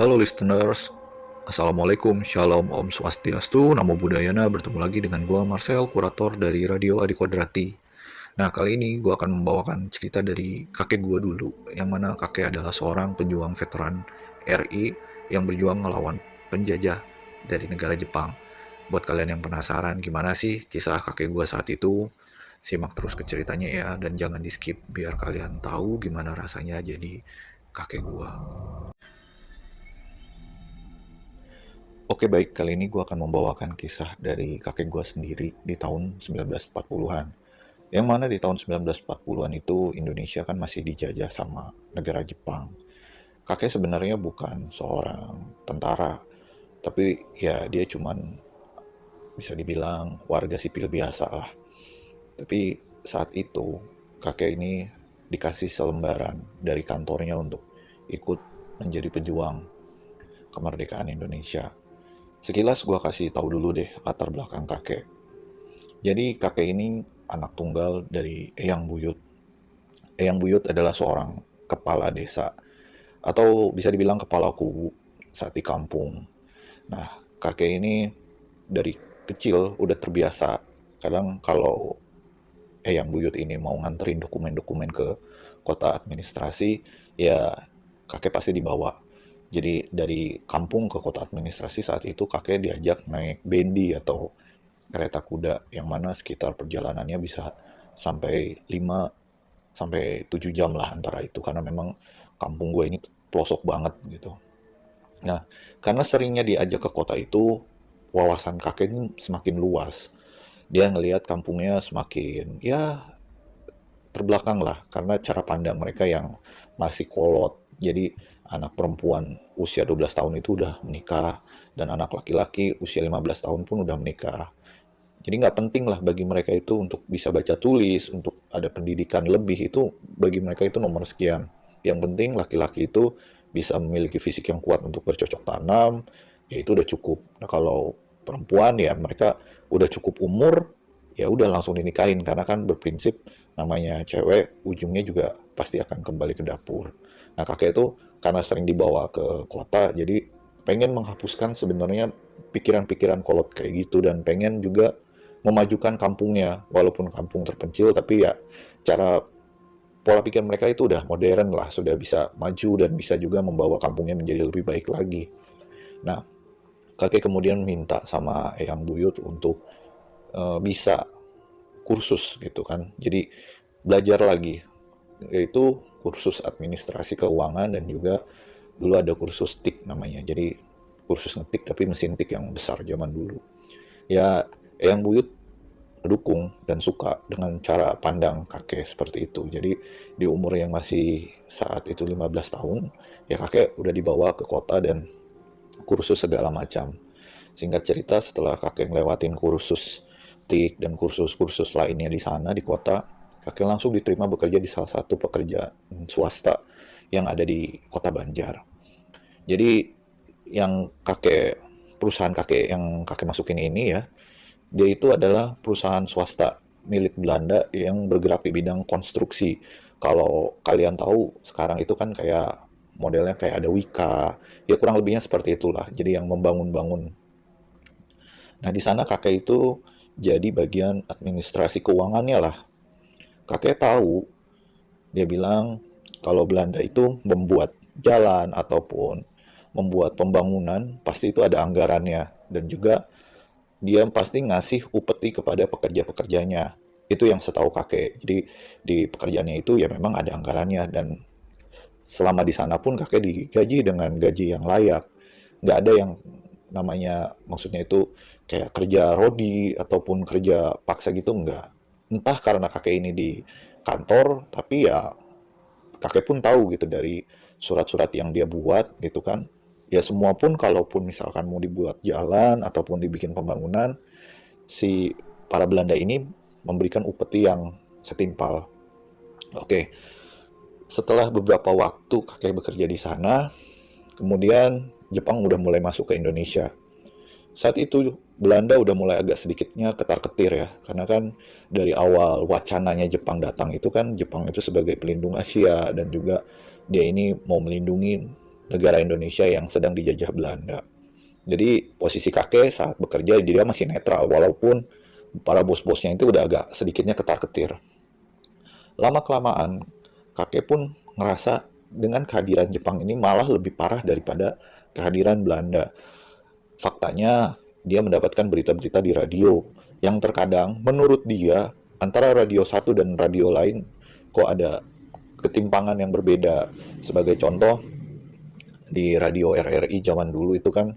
Halo listeners, Assalamualaikum, Shalom, Om Swastiastu, Namo Buddhayana. Bertemu lagi dengan gua Marcel, kurator dari Radio Adi Kodrati. Nah, kali ini gua akan membawakan cerita dari kakek gua dulu, yang mana kakek adalah seorang pejuang veteran RI yang berjuang melawan penjajah dari negara Jepang. Buat kalian yang penasaran gimana sih kisah kakek gua saat itu, simak terus ke ceritanya ya, dan jangan di skip biar kalian tahu gimana rasanya jadi kakek gua. Oke baik, kali ini gue akan membawakan kisah dari kakek gue sendiri di tahun 1940-an. Yang mana di tahun 1940-an itu Indonesia kan masih dijajah sama negara Jepang. Kakek sebenarnya bukan seorang tentara, tapi ya dia cuman bisa dibilang warga sipil biasa lah. Tapi saat itu kakek ini dikasih selembaran dari kantornya untuk ikut menjadi pejuang kemerdekaan Indonesia. Sekilas gue kasih tahu dulu deh latar belakang kakek. Jadi kakek ini anak tunggal dari Eyang Buyut. Eyang Buyut adalah seorang kepala desa atau bisa dibilang kepala kubu saat di kampung. Nah, kakek ini dari kecil udah terbiasa. Kadang kalau Eyang Buyut ini mau nganterin dokumen-dokumen ke kota administrasi, ya kakek pasti dibawa. Jadi dari kampung ke kota administrasi saat itu kakek diajak naik bendi atau kereta kuda yang mana sekitar perjalanannya bisa sampai 5 sampai 7 jam lah antara itu karena memang kampung gue ini pelosok banget gitu. Nah, karena seringnya diajak ke kota itu, wawasan kakek ini semakin luas. Dia ngelihat kampungnya semakin ya terbelakang lah karena cara pandang mereka yang masih kolot. Jadi anak perempuan usia 12 tahun itu udah menikah dan anak laki-laki usia 15 tahun pun udah menikah. Jadi nggak penting lah bagi mereka itu untuk bisa baca tulis, untuk ada pendidikan lebih itu bagi mereka itu nomor sekian. Yang penting laki-laki itu bisa memiliki fisik yang kuat untuk bercocok tanam, ya itu udah cukup. Nah kalau perempuan ya mereka udah cukup umur, ya udah langsung dinikahin karena kan berprinsip namanya cewek ujungnya juga pasti akan kembali ke dapur. Nah kakek itu karena sering dibawa ke kota jadi pengen menghapuskan sebenarnya pikiran-pikiran kolot kayak gitu dan pengen juga memajukan kampungnya walaupun kampung terpencil tapi ya cara pola pikir mereka itu udah modern lah, sudah bisa maju dan bisa juga membawa kampungnya menjadi lebih baik lagi. Nah, kakek kemudian minta sama Eyang Buyut untuk bisa kursus gitu kan. Jadi belajar lagi, yaitu kursus administrasi keuangan dan juga dulu ada kursus tik namanya. Jadi kursus ngetik tapi mesin tik yang besar zaman dulu. Ya, Eyang Buyut dukung dan suka dengan cara pandang kakek seperti itu. Jadi di umur yang masih saat itu 15 tahun, ya kakek udah dibawa ke kota dan kursus segala macam. Singkat cerita setelah kakek ngelewatin kursus TIK dan kursus-kursus lainnya di sana di kota, kakek langsung diterima bekerja di salah satu pekerjaan swasta yang ada di kota Banjar. Jadi yang perusahaan kakek yang kakek masukin ini ya, dia itu adalah perusahaan swasta milik Belanda yang bergerak di bidang konstruksi. Kalau kalian tahu sekarang itu kan kayak modelnya kayak ada Wika, ya kurang lebihnya seperti itulah. Jadi yang membangun-bangun. Nah di sana kakek itu jadi bagian administrasi keuangannya lah. Kakek tahu, dia bilang kalau Belanda itu membuat jalan ataupun membuat pembangunan pasti itu ada anggarannya dan juga dia pasti ngasih upeti kepada pekerja-pekerjanya. Itu yang setahu kakek. Jadi di pekerjaannya itu ya memang ada anggarannya dan selama di sana pun kakek digaji dengan gaji yang layak. Nggak ada yang namanya maksudnya itu kayak kerja rodi ataupun kerja paksa gitu nggak. Entah karena kakek ini di kantor, tapi ya kakek pun tahu gitu dari surat-surat yang dia buat gitu kan. Ya semua pun kalaupun misalkan mau dibuat jalan ataupun dibikin pembangunan, si para Belanda ini memberikan upeti yang setimpal. Oke, setelah beberapa waktu kakek bekerja di sana, kemudian Jepang udah mulai masuk ke Indonesia. Saat itu Belanda udah mulai agak sedikitnya ketar-ketir ya, karena kan dari awal wacananya Jepang datang itu kan Jepang itu sebagai pelindung Asia dan juga dia ini mau melindungi negara Indonesia yang sedang dijajah Belanda. Jadi posisi kakek saat bekerja dia masih netral, walaupun para bos-bosnya itu udah agak sedikitnya ketar-ketir. Lama-kelamaan, kakek pun ngerasa dengan kehadiran Jepang ini malah lebih parah daripada kehadiran Belanda. Faktanya, dia mendapatkan berita-berita di radio yang terkadang menurut dia antara radio satu dan radio lain kok ada ketimpangan yang berbeda. Sebagai contoh, di radio RRI zaman dulu itu kan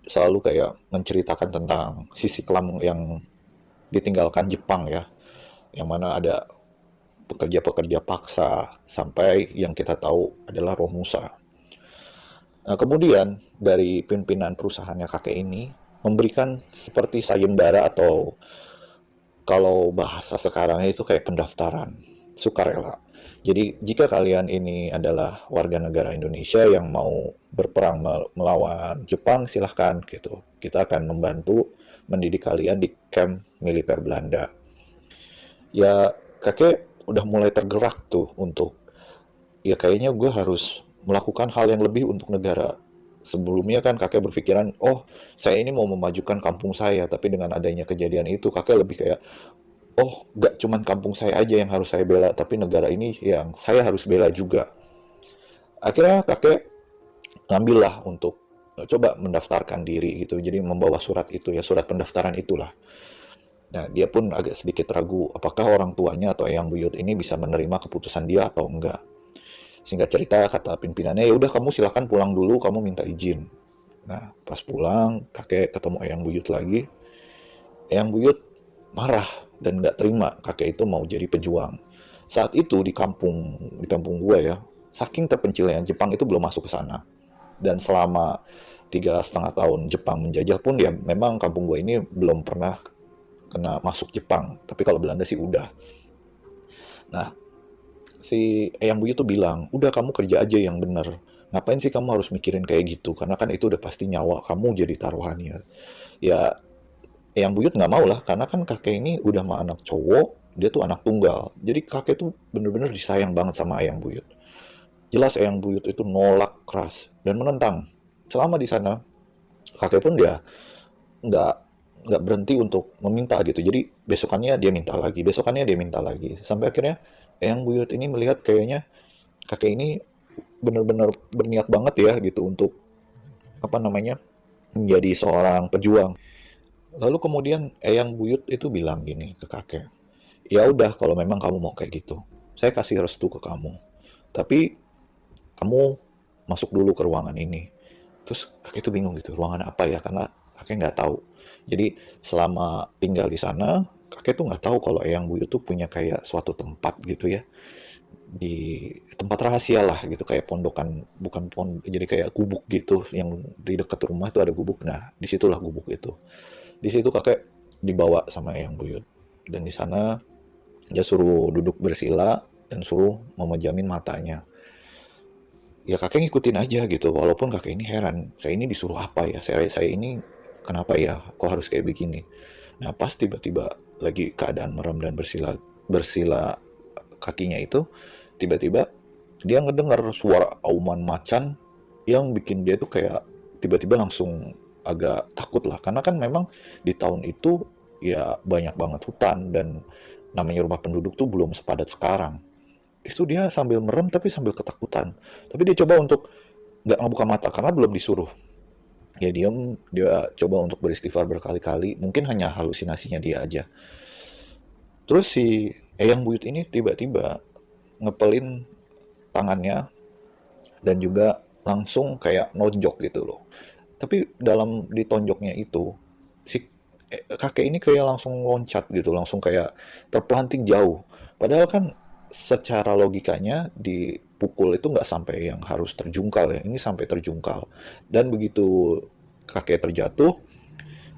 selalu kayak menceritakan tentang sisi kelam yang ditinggalkan Jepang ya, yang mana ada pekerja-pekerja paksa sampai yang kita tahu adalah Romusa. Nah, kemudian dari pimpinan perusahaannya kakek ini memberikan seperti sayembara atau kalau bahasa sekarang itu kayak pendaftaran sukarela. Jadi jika kalian ini adalah warga negara Indonesia yang mau berperang melawan Jepang, silahkan gitu. Kita akan membantu mendidik kalian di camp militer Belanda. Ya kakek udah mulai tergerak tuh untuk, ya kayaknya gue harus melakukan hal yang lebih untuk negara. Sebelumnya kan kakek berpikiran, oh saya ini mau memajukan kampung saya, tapi dengan adanya kejadian itu kakek lebih kayak, oh gak cuman kampung saya aja yang harus saya bela, tapi negara ini yang saya harus bela juga. Akhirnya kakek ngambillah untuk coba mendaftarkan diri gitu, jadi membawa surat itu ya, surat pendaftaran itulah. Nah, dia pun agak sedikit ragu apakah orang tuanya atau Eyang Buyut ini bisa menerima keputusan dia atau enggak. Singkat cerita, kata pimpinannya, ya udah kamu silahkan pulang dulu, kamu minta izin. Nah, pas pulang, kakek ketemu Eyang Buyut lagi. Eyang Buyut marah dan nggak terima kakek itu mau jadi pejuang. Saat itu di kampung gue ya, saking terpencilnya Jepang itu belum masuk ke sana. Dan selama 3,5 tahun Jepang menjajah pun ya memang kampung gue ini belum pernah kena masuk Jepang. Tapi kalau Belanda sih udah. Nah, si Eyang Buyut tuh bilang, udah kamu kerja aja yang bener. Ngapain sih kamu harus mikirin kayak gitu? Karena kan itu udah pasti nyawa kamu jadi taruhannya. Ya, Eyang Buyut nggak mau lah, karena kan kakek ini udah sama anak cowok, dia tuh anak tunggal. Jadi kakek tuh bener-bener disayang banget sama Eyang Buyut. Jelas Eyang Buyut itu nolak keras dan menentang. Selama di sana, kakek pun dia nggak nggak berhenti untuk meminta gitu. Jadi besokannya dia minta lagi, besokannya dia minta lagi. Sampai akhirnya Eyang Buyut ini melihat kayaknya kakek ini benar-benar berniat banget ya gitu untuk apa namanya menjadi seorang pejuang. Lalu kemudian Eyang Buyut itu bilang gini ke kakek, ya udah kalau memang kamu mau kayak gitu, saya kasih restu ke kamu. Tapi kamu masuk dulu ke ruangan ini. Terus kakek itu bingung gitu, ruangan apa ya? Karena kakek nggak tahu. Jadi selama tinggal di sana, kakek tuh nggak tahu kalau Eyang Buyut tuh punya kayak suatu tempat gitu ya, di tempat rahasia lah gitu, kayak pondokan, bukan jadi kayak gubuk gitu yang di dekat rumah itu ada gubuk. Nah disitulah gubuk itu. Di situ kakek dibawa sama Eyang Buyut dan di sana dia suruh duduk bersila dan suruh memejamin matanya. Ya kakek ngikutin aja gitu, walaupun kakek ini heran, saya ini disuruh apa ya, saya ini kenapa ya kok harus kayak begini. Nah pas tiba-tiba lagi keadaan merem dan bersila bersila kakinya itu, tiba-tiba dia ngedengar suara auman macan yang bikin dia tuh kayak tiba-tiba langsung agak takut lah, karena kan memang di tahun itu ya banyak banget hutan dan namanya rumah penduduk tuh belum sepadat sekarang. Itu dia sambil merem tapi sambil ketakutan. Tapi dia coba untuk nggak ngebuka mata karena belum disuruh. Ya diam, dia coba untuk beristighfar berkali-kali. Mungkin hanya halusinasinya dia aja. Terus si Eyang Buyut ini tiba-tiba ngepelin tangannya dan juga langsung kayak nonjok gitu loh. Tapi dalam ditonjoknya itu, si kakek ini kayak langsung loncat gitu, langsung kayak terpelanting jauh. Padahal kan secara logikanya dipukul itu nggak sampai yang harus terjungkal ya, ini sampai terjungkal. Dan begitu kakek terjatuh,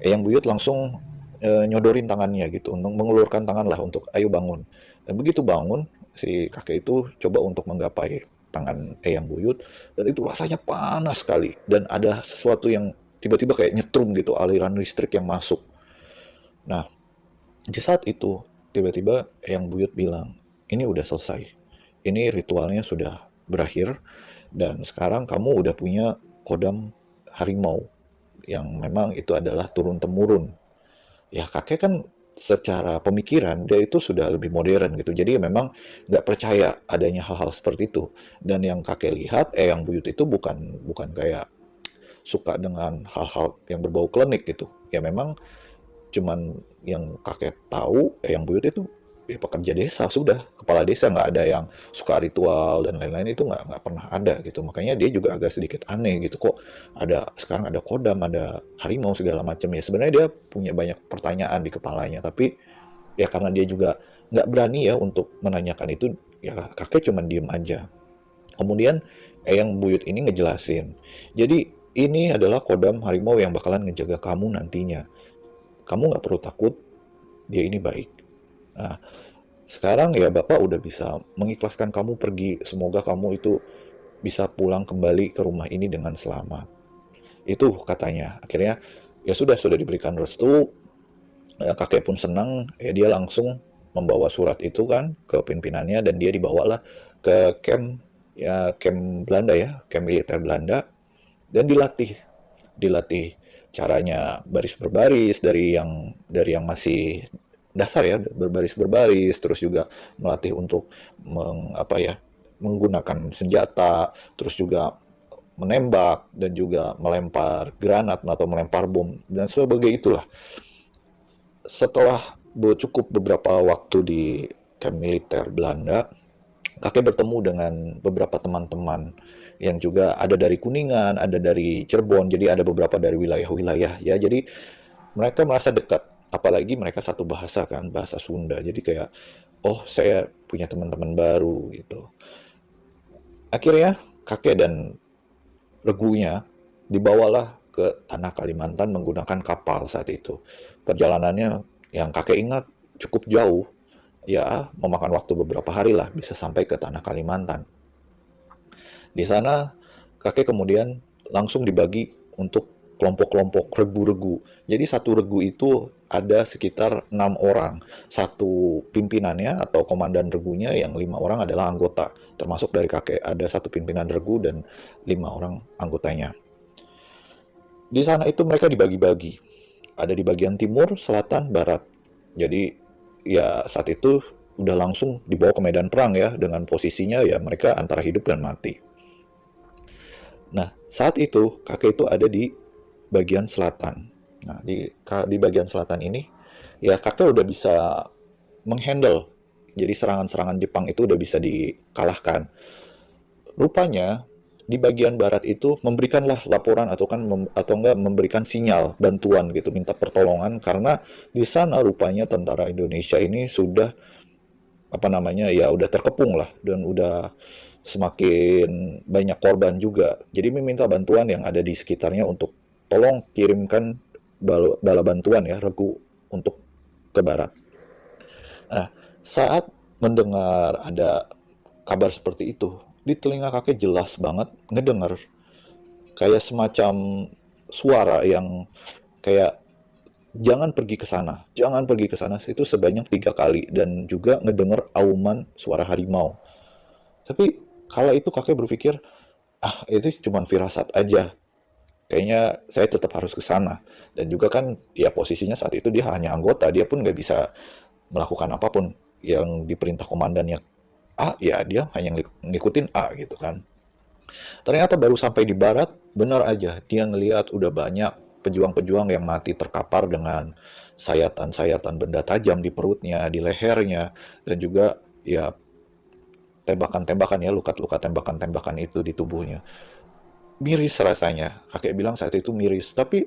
Yang Buyut langsung nyodorin tangannya gitu, untuk mengulurkan tangan lah untuk ayo bangun. Dan begitu bangun, si kakek itu coba untuk menggapai tangan Eyang Buyut, dan itu rasanya panas sekali. Dan ada sesuatu yang tiba-tiba kayak nyetrum gitu, aliran listrik yang masuk. Nah, di saat itu, tiba-tiba Eyang Buyut bilang, ini udah selesai. Ini ritualnya sudah berakhir, Dan sekarang kamu udah punya kodam harimau yang memang itu adalah turun-temurun. Ya kakek kan secara pemikiran dia itu sudah lebih modern gitu. Jadi memang nggak percaya adanya hal-hal seperti itu. Dan yang kakek lihat, yang buyut itu bukan bukan kayak suka dengan hal-hal yang berbau klinik gitu. Ya memang cuman yang kakek tahu, yang buyut itu ya pekerja desa sudah, kepala desa, nggak ada yang suka ritual dan lain-lain, itu nggak pernah ada gitu. Makanya dia juga agak sedikit aneh gitu, kok ada sekarang ada kodam, ada harimau segala macam ya. Sebenarnya dia punya banyak pertanyaan di kepalanya, tapi ya karena dia juga nggak berani ya untuk menanyakan itu, ya kakek cuman diem aja. Kemudian yang buyut ini ngejelasin, jadi ini adalah kodam harimau yang bakalan ngejaga kamu nantinya. Kamu nggak perlu takut, dia ini baik. Nah, sekarang ya Bapak udah bisa mengikhlaskan kamu pergi. Semoga kamu itu bisa pulang kembali ke rumah ini dengan selamat. Itu katanya. Akhirnya ya sudah diberikan restu. Ya, kakek pun senang. Ya dia langsung membawa surat itu kan ke pimpinannya dan dia dibawalah ke camp, ya camp Belanda ya, camp militer Belanda, dan dilatih caranya baris berbaris dari yang masih dasar ya, berbaris-berbaris, terus juga melatih untuk menggunakan senjata, terus juga menembak dan juga melempar granat atau melempar bom dan sebagainya itulah. Setelah cukup beberapa waktu di camp militer Belanda, kakek bertemu dengan beberapa teman-teman yang juga ada dari Kuningan, ada dari Cirebon, jadi ada beberapa dari wilayah-wilayah ya. Jadi mereka merasa dekat, apalagi mereka satu bahasa kan, bahasa Sunda. Jadi kayak, oh saya punya teman-teman baru gitu. Akhirnya kakek dan regunya dibawalah ke tanah Kalimantan menggunakan kapal saat itu. Perjalanannya yang kakek ingat cukup jauh, ya memakan waktu beberapa hari lah bisa sampai ke tanah Kalimantan. Di sana kakek kemudian langsung dibagi untuk kelompok-kelompok regu-regu. Jadi satu regu itu ada sekitar 6 orang. Satu pimpinannya atau komandan regunya yang 5 orang adalah anggota. Termasuk dari kakek ada satu pimpinan regu dan 5 orang anggotanya. Di sana itu mereka dibagi-bagi. Ada di bagian timur, selatan, barat. Jadi ya saat itu udah langsung dibawa ke medan perang ya, dengan posisinya ya mereka antara hidup dan mati. Nah, saat itu kakek itu ada di bagian selatan. Nah, di bagian selatan ini ya kakek udah bisa menghandle. Jadi serangan-serangan Jepang itu udah bisa dikalahkan. Rupanya di bagian barat itu memberikanlah laporan atau enggak memberikan sinyal bantuan gitu, minta pertolongan karena di sana rupanya tentara Indonesia ini sudah ya udah terkepung lah dan udah semakin banyak korban juga. Jadi meminta bantuan yang ada di sekitarnya untuk tolong kirimkan bala bantuan ya, regu untuk ke barat. Nah, saat mendengar ada kabar seperti itu, di telinga kakek jelas banget ngedengar kayak semacam suara yang kayak jangan pergi ke sana, jangan pergi ke sana, itu sebanyak 3 kali dan juga ngedengar auman suara harimau. Tapi kala itu kakek berpikir, ah itu cuma firasat aja. Kayaknya saya tetap harus ke sana. Dan juga kan ya posisinya saat itu dia hanya anggota, dia pun nggak bisa melakukan apapun yang diperintah komandannya A, ya dia hanya ngikutin A gitu kan. Ternyata baru sampai di barat, benar aja dia ngelihat udah banyak pejuang-pejuang yang mati terkapar dengan sayatan-sayatan benda tajam di perutnya, di lehernya, dan juga ya tembakan-tembakan ya, luka-luka tembakan-tembakan itu di tubuhnya. Miris rasanya, kakek bilang saat itu miris, tapi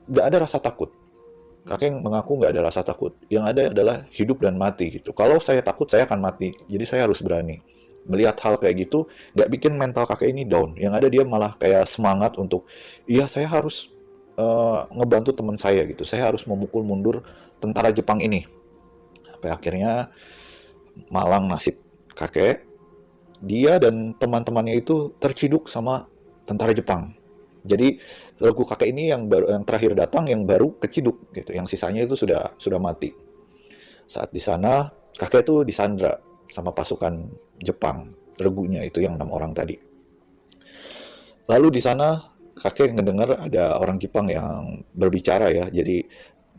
nggak ada rasa takut. Kakek mengaku nggak ada rasa takut. Yang ada adalah hidup dan mati gitu. Kalau saya takut, saya akan mati. Jadi saya harus berani. Melihat hal kayak gitu, nggak bikin mental kakek ini down. Yang ada dia malah kayak semangat untuk, iya saya harus ngebantu teman saya gitu. Saya harus memukul mundur tentara Jepang ini. Sampai akhirnya malang nasib kakek, dia dan teman-temannya itu terciduk sama tentara Jepang. Jadi regu kakek ini yang terakhir datang yang baru keciduk gitu, yang sisanya itu sudah mati. Saat di sana kakek itu disandra sama pasukan Jepang, regunya itu yang 6 orang tadi. Lalu di sana kakek ngedengar ada orang Jepang yang berbicara ya. Jadi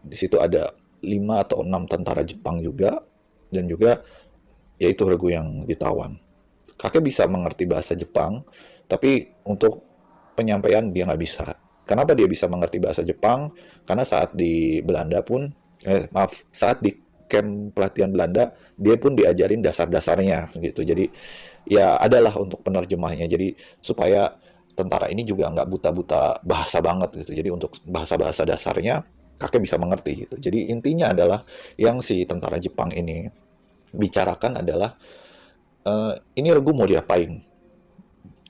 di situ ada 5 atau 6 tentara Jepang juga, dan juga yaitu regu yang ditawan. Kakek bisa mengerti bahasa Jepang, tapi untuk penyampaian dia nggak bisa. Kenapa dia bisa mengerti bahasa Jepang? Karena saat di Belanda pun, saat di camp pelatihan Belanda, dia pun diajarin dasar-dasarnya gitu. Jadi ya adalah untuk penerjemahnya. Jadi supaya tentara ini juga nggak buta-buta bahasa banget gitu. Jadi untuk bahasa-bahasa dasarnya kakek bisa mengerti gitu. Jadi intinya adalah yang si tentara Jepang ini bicarakan adalah, ini regu mau diapain.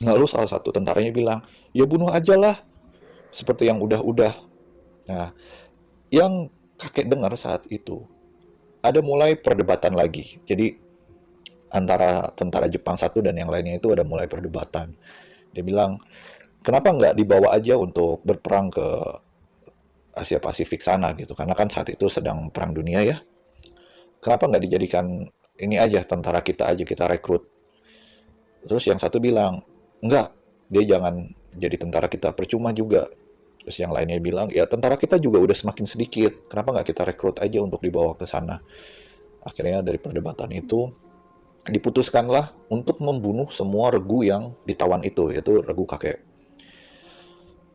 Lalu salah satu tentaranya bilang, ya bunuh aja lah, seperti yang udah-udah. Nah, yang kakek dengar saat itu, ada mulai perdebatan lagi. Jadi antara tentara Jepang satu dan yang lainnya itu ada mulai perdebatan. Dia bilang, kenapa nggak dibawa aja untuk berperang ke Asia Pasifik sana gitu, karena kan saat itu sedang perang dunia ya. Kenapa nggak dijadikan ini aja, tentara kita aja kita rekrut. Terus yang satu bilang, enggak, dia jangan jadi tentara kita, percuma juga. Terus yang lainnya bilang, ya tentara kita juga udah semakin sedikit, kenapa nggak kita rekrut aja untuk dibawa ke sana. Akhirnya dari perdebatan itu, diputuskanlah untuk membunuh semua regu yang ditawan itu, yaitu regu kakek.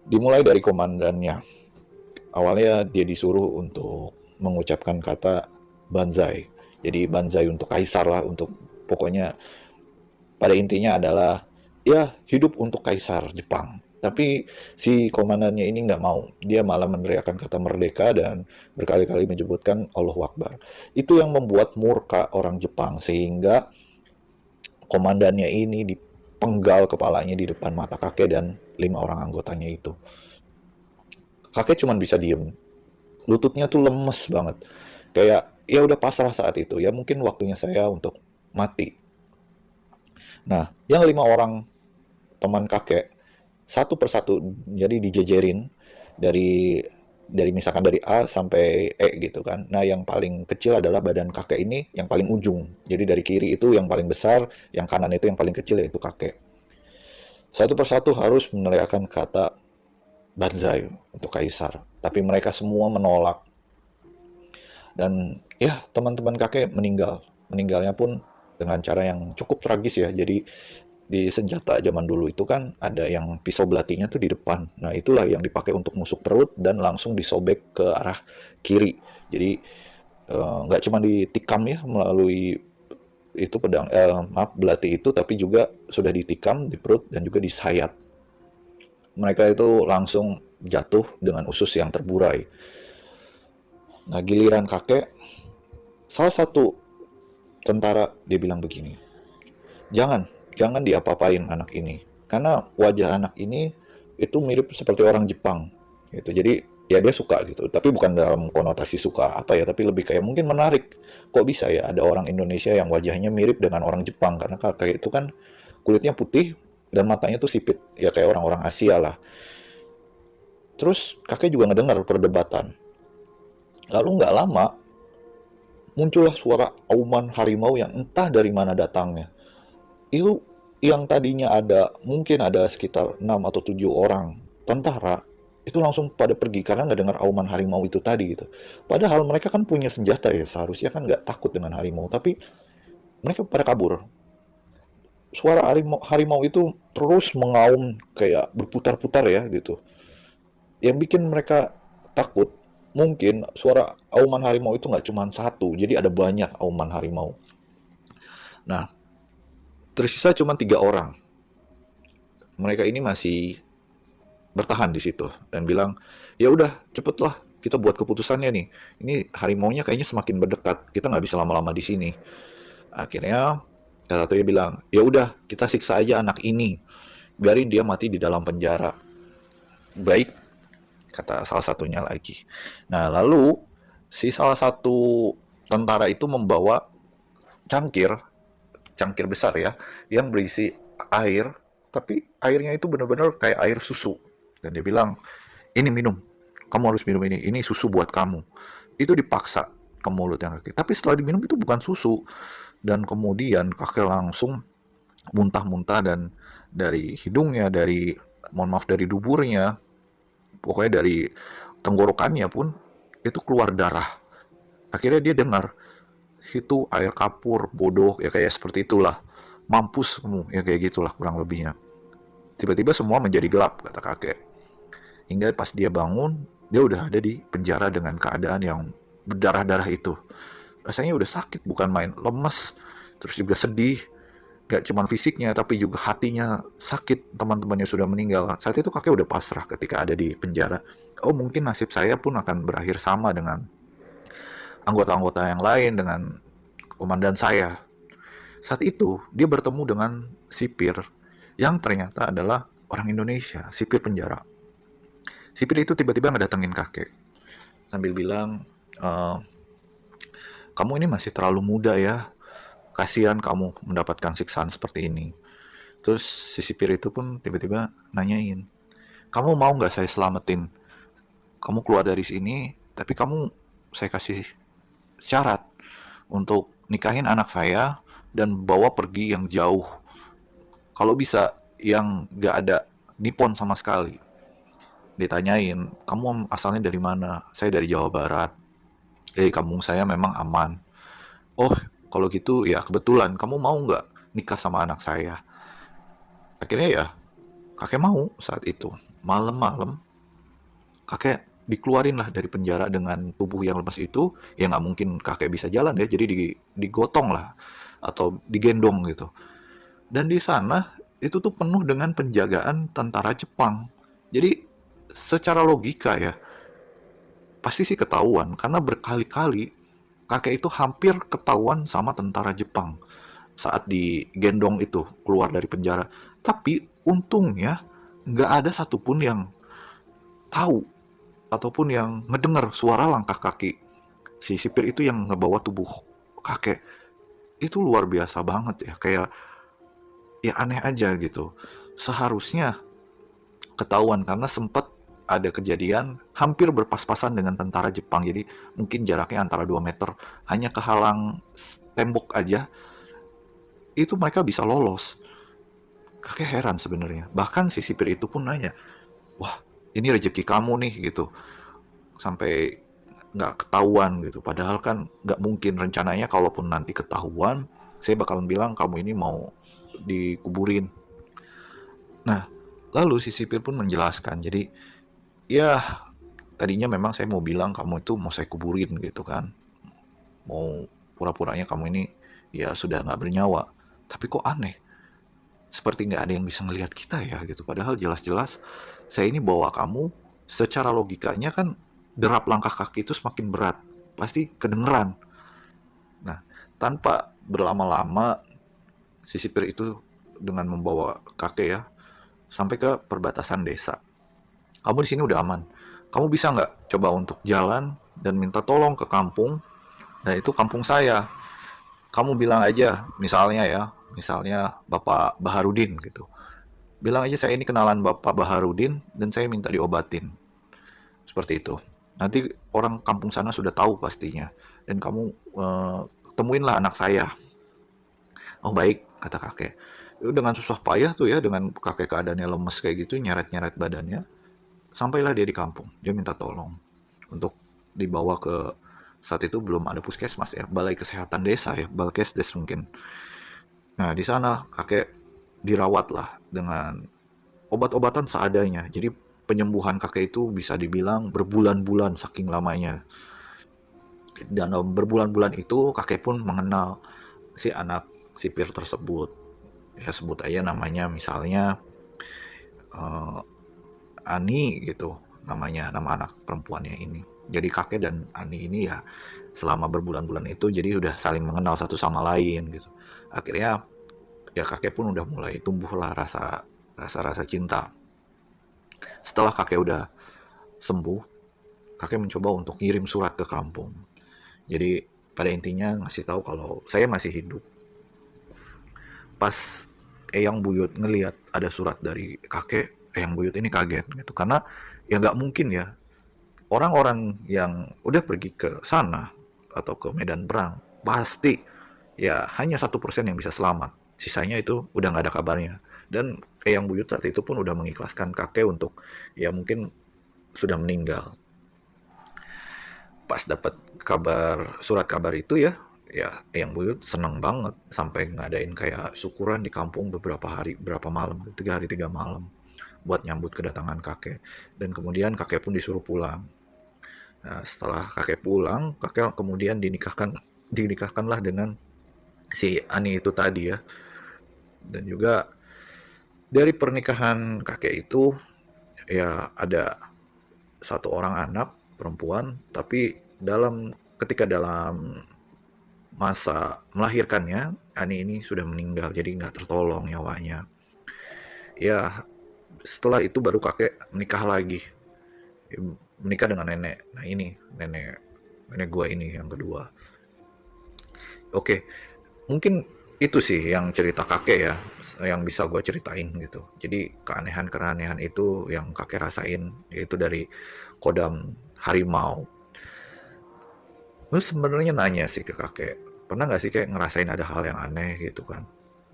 Dimulai dari komandannya. Awalnya dia disuruh untuk mengucapkan kata banzai. Jadi banzai untuk kaisar lah, untuk pokoknya pada intinya adalah ya hidup untuk kaisar Jepang. Tapi si komandannya ini nggak mau. Dia malah meneriakkan kata merdeka dan berkali-kali menyebutkan Allahu Akbar. Itu yang membuat murka orang Jepang, sehingga komandannya ini dipenggal kepalanya di depan mata kakek dan 5 orang anggotanya itu. Kakek cuma bisa diem. Lututnya tuh lemes banget. Kayak ya udah pasrah saat itu. Ya mungkin waktunya saya untuk mati. Nah, yang 5 orang teman kakek satu persatu jadi dijejerin dari misalkan dari A sampai E gitu kan. Nah, yang paling kecil adalah badan kakek ini yang paling ujung. Jadi dari kiri itu yang paling besar, yang kanan itu yang paling kecil, yaitu kakek. Satu persatu harus meneriakkan kata banzai untuk kaisar. Tapi mereka semua menolak. Dan ya, teman-teman kakek meninggal. Meninggalnya pun dengan cara yang cukup tragis ya. Jadi di senjata zaman dulu itu kan ada yang pisau belatinya tuh di depan. Nah, itulah yang dipakai untuk nusuk perut dan langsung disobek ke arah kiri. Jadi nggak cuma ditikam ya melalui itu belati itu, tapi juga sudah ditikam di perut dan juga di sayat. Mereka itu langsung jatuh dengan usus yang terburai. Nah, giliran kakek, salah satu tentara dia bilang begini, jangan diapa-apain anak ini, karena wajah anak ini itu mirip seperti orang Jepang gitu. Jadi ya dia suka gitu, tapi bukan dalam konotasi suka apa ya, tapi lebih kayak mungkin menarik, kok bisa ya ada orang Indonesia yang wajahnya mirip dengan orang Jepang, karena kakek itu kan kulitnya putih dan matanya tuh sipit ya, kayak orang-orang Asia lah. Terus kakek juga ngedengar perdebatan. Lalu nggak lama muncullah suara auman harimau yang entah dari mana datangnya. Itu yang tadinya ada, mungkin ada sekitar 6 atau 7 orang tentara, itu langsung pada pergi karena nggak dengar auman harimau itu tadi gitu. Padahal mereka kan punya senjata ya, seharusnya kan nggak takut dengan harimau, tapi mereka pada kabur. Suara harimau itu terus mengaum kayak berputar-putar ya gitu. Yang bikin mereka takut, mungkin suara auman harimau itu nggak cuma satu, jadi ada banyak auman harimau. Nah, tersisa cuma 3 orang. Mereka ini masih bertahan di situ dan bilang, ya udah cepetlah kita buat keputusannya nih. Ini harimaunya kayaknya semakin berdekat, kita nggak bisa lama-lama di sini. Akhirnya salah satunya bilang, ya udah kita siksa aja anak ini, biarin dia mati di dalam penjara. Baik, kata salah satunya lagi. Nah, lalu si salah satu tentara itu membawa cangkir, cangkir besar ya, yang berisi air, tapi airnya itu benar-benar kayak air susu. Dan dia bilang, ini minum, kamu harus minum ini susu buat kamu. Itu dipaksa ke mulut yang kakek. Tapi setelah diminum itu bukan susu. Dan kemudian kakek langsung muntah-muntah dan dari hidungnya, dari mohon maaf, dari duburnya, pokoknya dari tenggorokannya pun itu keluar darah. Akhirnya dia dengar, itu air kapur, bodoh, ya kayak seperti itulah. Mampus kamu, ya kayak gitulah kurang lebihnya. Tiba-tiba semua menjadi gelap, kata kakek. Hingga pas dia bangun, dia udah ada di penjara dengan keadaan yang berdarah-darah itu. Rasanya udah sakit, bukan main, lemes, terus juga sedih. Gak cuma fisiknya, tapi juga hatinya sakit, teman-temannya sudah meninggal. Saat itu kakek udah pasrah ketika ada di penjara. Oh, mungkin nasib saya pun akan berakhir sama dengan anggota-anggota yang lain, dengan komandan saya. Saat itu, dia bertemu dengan sipir yang ternyata adalah orang Indonesia, sipir penjara. Sipir itu tiba-tiba ngedatengin kakek sambil bilang, "Eh, kamu ini masih terlalu muda ya, kasihan kamu mendapatkan siksaan seperti ini." Terus si sipir itu pun tiba-tiba nanyain, kamu mau nggak saya selamatin? Kamu keluar dari sini, tapi saya kasih syarat untuk nikahin anak saya dan bawa pergi yang jauh. Kalau bisa yang nggak ada Nippon sama sekali. Ditanyain, kamu asalnya dari mana? Saya dari Jawa Barat. Kampung saya memang aman. Oh, kalau gitu ya kebetulan, kamu mau nggak nikah sama anak saya? Akhirnya ya, kakek mau saat itu. Malam-malam, kakek dikeluarin lah dari penjara dengan tubuh yang lemas itu. Ya nggak mungkin kakek bisa jalan ya, jadi digotong lah. Atau digendong gitu. Dan di sana, itu tuh penuh dengan penjagaan tentara Jepang. Jadi, secara logika ya, pasti sih ketahuan. Karena berkali-kali, kakek itu hampir ketahuan sama tentara Jepang saat digendong itu keluar dari penjara. Tapi untungnya nggak ada satupun yang tahu ataupun yang ngedengar suara langkah kaki si sipir itu yang ngebawa tubuh kakek. Itu luar biasa banget ya, kayak ya aneh aja gitu. Seharusnya ketahuan karena sempat ada kejadian hampir berpas-pasan dengan tentara Jepang. Jadi mungkin jaraknya antara 2 meter, hanya kehalang tembok aja itu mereka bisa lolos. Kakek heran sebenarnya. Bahkan si sipir itu pun nanya, wah ini rezeki kamu nih gitu. Sampai nggak ketahuan gitu. Padahal kan nggak mungkin, rencananya kalaupun nanti ketahuan, saya bakalan bilang kamu ini mau dikuburin. Nah, lalu si sipir pun menjelaskan. Jadi ya tadinya memang saya mau bilang kamu itu mau saya kuburin gitu kan. Mau pura-puranya kamu ini ya sudah nggak bernyawa. Tapi kok aneh, seperti nggak ada yang bisa ngelihat kita ya gitu. Padahal jelas-jelas saya ini bawa kamu, secara logikanya kan derap langkah kaki itu semakin berat, pasti kedengeran. Nah, tanpa berlama-lama si sipir itu dengan membawa kakek ya sampai ke perbatasan desa. Kamu di sini udah aman. Kamu bisa nggak coba untuk jalan dan minta tolong ke kampung? Nah, itu kampung saya. Kamu bilang aja, misalnya Bapak Baharudin gitu. Bilang aja saya ini kenalan Bapak Baharudin dan saya minta diobatin. Seperti itu. Nanti orang kampung sana sudah tahu pastinya. Dan kamu temuinlah anak saya. Oh baik, kata kakek. Dengan susah payah tuh ya, dengan kakek keadaannya lemes kayak gitu, nyeret-nyeret badannya. Sampailah dia di kampung. Dia minta tolong untuk dibawa ke, saat itu belum ada puskesmas ya, balai kesehatan desa ya, balkesdes mungkin. Nah, di sana kakek dirawat lah dengan obat-obatan seadanya. Jadi penyembuhan kakek itu bisa dibilang berbulan-bulan saking lamanya. Dan berbulan-bulan itu kakek pun mengenal si anak sipir tersebut. Ya sebut aja namanya, misalnya eh, Ani gitu namanya, nama anak perempuannya ini. Jadi kakek dan Ani ini ya selama berbulan-bulan itu jadi udah saling mengenal satu sama lain gitu. Akhirnya ya kakek pun udah mulai tumbuhlah rasa cinta. Setelah kakek udah sembuh, kakek mencoba untuk ngirim surat ke kampung. Jadi pada intinya ngasih tahu kalau saya masih hidup. Pas Eyang Buyut ngelihat ada surat dari kakek, Eyang Buyut ini kaget gitu, karena ya nggak mungkin ya orang-orang yang udah pergi ke sana atau ke medan perang pasti ya hanya 1% yang bisa selamat, sisanya itu udah nggak ada kabarnya. Dan Eyang Buyut saat itu pun udah mengikhlaskan kakek untuk ya mungkin sudah meninggal. Pas dapat surat kabar itu ya, ya Eyang Buyut seneng banget sampai ngadain kayak syukuran di kampung beberapa hari, berapa malam, 3 hari 3 malam buat nyambut kedatangan kakek. Dan kemudian kakek pun disuruh pulang. Nah, setelah kakek pulang, kakek kemudian dinikahkanlah dengan si Ani itu tadi ya. Dan juga dari pernikahan kakek itu ya ada satu orang anak perempuan, tapi ketika dalam masa melahirkannya, Ani ini sudah meninggal, jadi nggak tertolong nyawanya. Ya, setelah itu baru kakek menikah lagi, menikah dengan nenek. Nah ini nenek nenek gua ini yang kedua. Oke, mungkin itu sih yang cerita kakek ya, yang bisa gue ceritain gitu. Jadi keanehan-keanehan itu yang kakek rasain, yaitu dari kodam harimau. Gue sebenarnya nanya sih ke kakek, pernah nggak sih kayak ngerasain ada hal yang aneh gitu kan?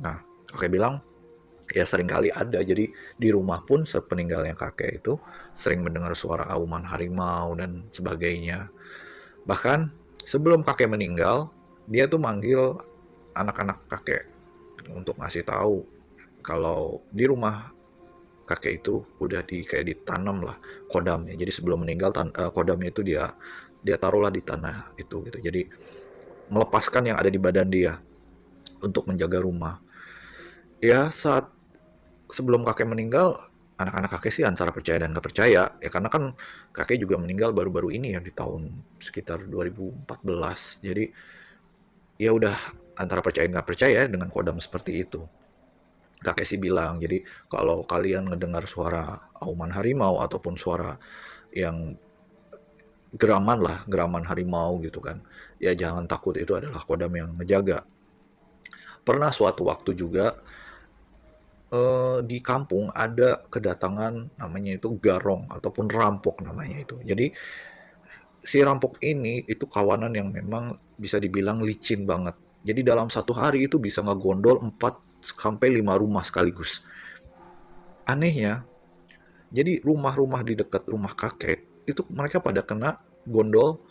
Nah, kakek bilang, ya sering kali ada. Jadi di rumah pun sepeninggalnya kakek itu sering mendengar suara auman harimau dan sebagainya. Bahkan sebelum kakek meninggal, dia tuh manggil anak-anak kakek untuk ngasih tahu kalau di rumah kakek itu udah kayak ditanam lah kodamnya. Jadi sebelum meninggal kodamnya itu dia taruhlah di tanah itu gitu. Jadi melepaskan yang ada di badan dia untuk menjaga rumah. Ya saat sebelum kakek meninggal, anak-anak kakek sih antara percaya dan nggak percaya ya, karena kan kakek juga meninggal baru-baru ini ya di tahun sekitar 2014. Jadi ya udah antara percaya nggak percaya dengan kodam seperti itu. Kakek sih bilang, jadi kalau kalian ngedengar suara auman harimau ataupun suara yang geraman lah, geraman harimau gitu kan, ya jangan takut, itu adalah kodam yang ngejaga. Pernah suatu waktu juga di kampung ada kedatangan namanya itu garong ataupun rampok namanya itu. Jadi si rampok ini itu kawanan yang memang bisa dibilang licin banget. Jadi dalam satu hari itu bisa ngegondol 4 sampai 5 rumah sekaligus. Anehnya, jadi rumah-rumah di dekat rumah kakek itu mereka pada kena gondol,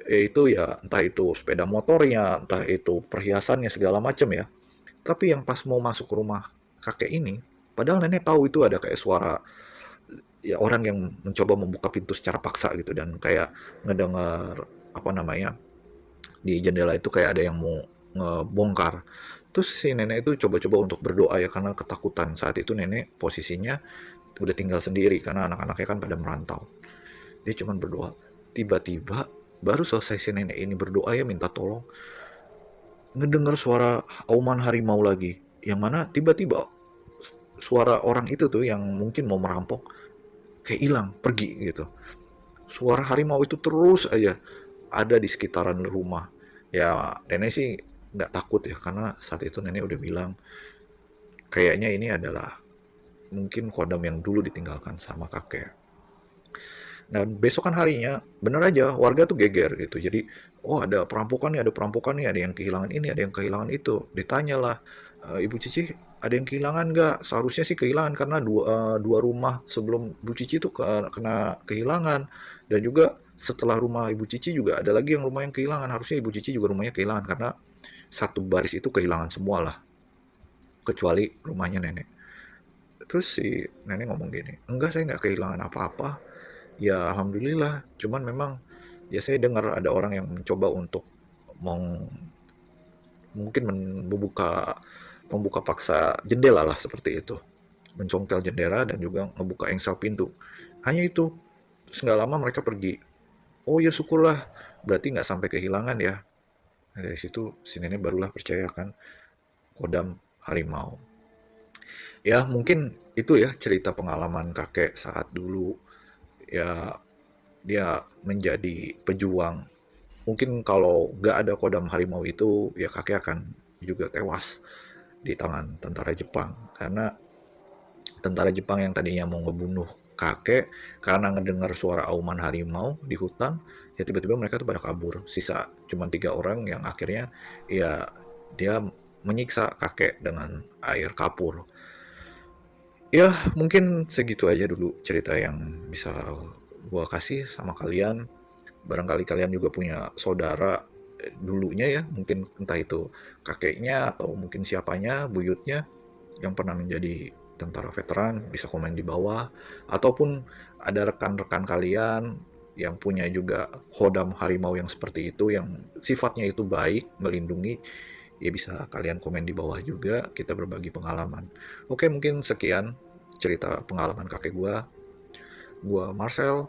yaitu ya entah itu sepeda motornya, entah itu perhiasannya segala macam ya. Tapi yang pas mau masuk ke rumah kakek ini, padahal nenek tahu itu ada kayak suara ya orang yang mencoba membuka pintu secara paksa gitu, dan kayak ngedengar apa namanya di jendela itu kayak ada yang mau ngebongkar. Terus si nenek itu coba-coba untuk berdoa ya, karena ketakutan. Saat itu nenek posisinya udah tinggal sendiri karena anak-anaknya kan pada merantau. Dia cuma berdoa. Tiba-tiba baru selesai si nenek ini berdoa ya minta tolong, ngedengar suara auman harimau lagi. Yang mana tiba-tiba suara orang itu tuh yang mungkin mau merampok kayak hilang, pergi gitu. Suara harimau itu terus aja ada di sekitaran rumah. Ya nenek sih nggak takut ya, karena saat itu nenek udah bilang kayaknya ini adalah mungkin kodam yang dulu ditinggalkan sama kakek. Dan besokan harinya bener aja warga tuh geger gitu. Jadi oh ada perampokan nih, ada yang kehilangan ini, ada yang kehilangan itu. Ditanyalah, Ibu Cici ada yang kehilangan nggak? Seharusnya sih kehilangan karena dua rumah sebelum Bu Cici itu kena kehilangan. Dan juga setelah rumah Ibu Cici juga ada lagi yang rumah yang kehilangan. Harusnya Ibu Cici juga rumahnya kehilangan karena satu baris itu kehilangan semua lah, kecuali rumahnya nenek. Terus si nenek ngomong gini, enggak saya nggak kehilangan apa-apa. Ya alhamdulillah, cuman memang ya saya dengar ada orang yang mencoba untuk meng, mungkin membuka paksa jendela lah seperti itu. Mencongkel jendela dan juga ngebuka engsel pintu. Hanya itu. Terus nggak lama mereka pergi. Oh ya syukurlah, berarti nggak sampai kehilangan ya. Nah, dari situ si nenek barulah percaya kan kodam harimau. Ya mungkin itu ya cerita pengalaman kakek saat dulu ya dia menjadi pejuang. Mungkin kalau nggak ada kodam harimau itu ya kakek akan juga tewas di tangan tentara Jepang, karena tentara Jepang yang tadinya mau ngebunuh kakek karena ngedengar suara auman harimau di hutan, ya tiba-tiba mereka tuh pada kabur. Sisa cuma 3 orang yang akhirnya ya dia menyiksa kakek dengan air kapur. Ya, mungkin segitu aja dulu cerita yang bisa gua kasih sama kalian. Barangkali kalian juga punya saudara dulunya ya, mungkin entah itu kakeknya atau mungkin siapanya, buyutnya yang pernah menjadi tentara veteran, bisa komen di bawah. Ataupun ada rekan-rekan kalian yang punya juga hodam harimau yang seperti itu, yang sifatnya itu baik, melindungi, ya bisa kalian komen di bawah juga, kita berbagi pengalaman. Oke, mungkin sekian cerita pengalaman kakek gua. Gua Marcel,